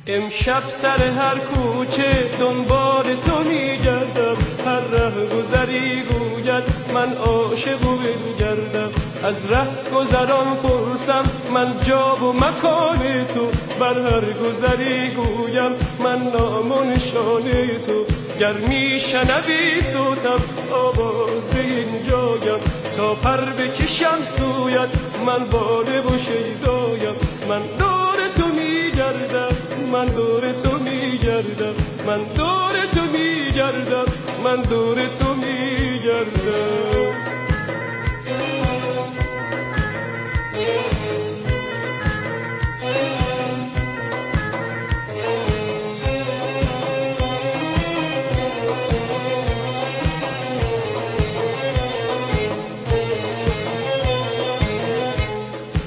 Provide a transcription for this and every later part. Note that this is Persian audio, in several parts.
امشب سر هر کوچه دنبال تو میگردم، هر ره گذری گوید من عاشق و بگردم. از ره گذران پرسم من جا و مکان تو، بر هر گذری گویم من نام و نشان تو. گر میشنوی صوتم آواز به این جایم، تا پر بکشم سویت من باده و شیدایم. من دور تو میگردم، من دور تو میگردم، من دور تو میگردم، من دور تو میگردم.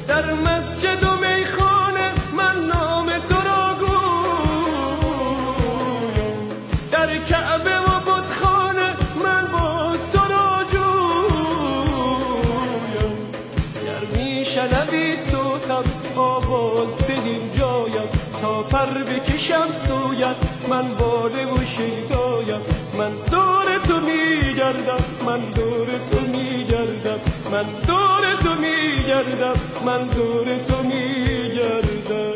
در مسجد و میخانه من نام تو را گویم، در کعبه و بتخانه من باز تو را جویم. گر میشنوی صوتم آواز به این جایم، تا پر بکشم سویت من باده و شیدایم. من دور تو میگردم، من دور تو میگردم، من دور تو میگردم، من دور تو میگردم.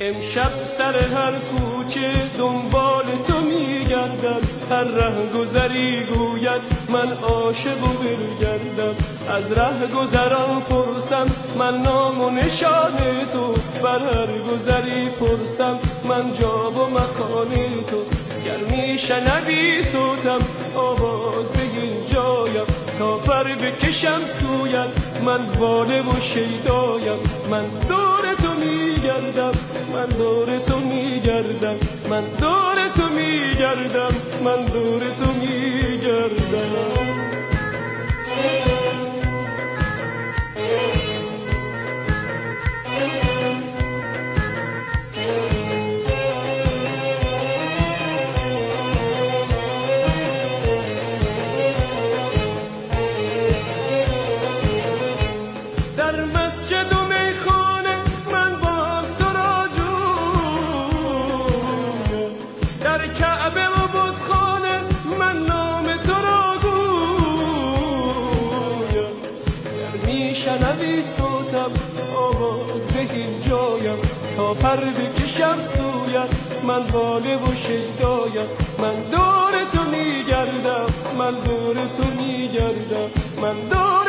امشب سر هر کوچه دنبال تو میگردم، هر ره گذری گوید من عاشق و برگردم. از ره گذران پرسم من نام و نشان تو، بر هر گذری پرسم من جا و مکان تو. گر میشنوی صوتم آواز به این جایم، تا پر بکشم سویت من باده و شیدایم. من دور تو میگردم، من دور تو میگردم، من دور تو میگردم، من دور تو میگردم. در مسجد و میخانه من باز تو را جویم، در کعبه و بتخانه من نام تو را گویم. گر میشنوی صوتم آواز به این جایم، تا پر بکشم سویت من باده و شیدایم. من دور تو میگردم، من دور تو میگردم، من دور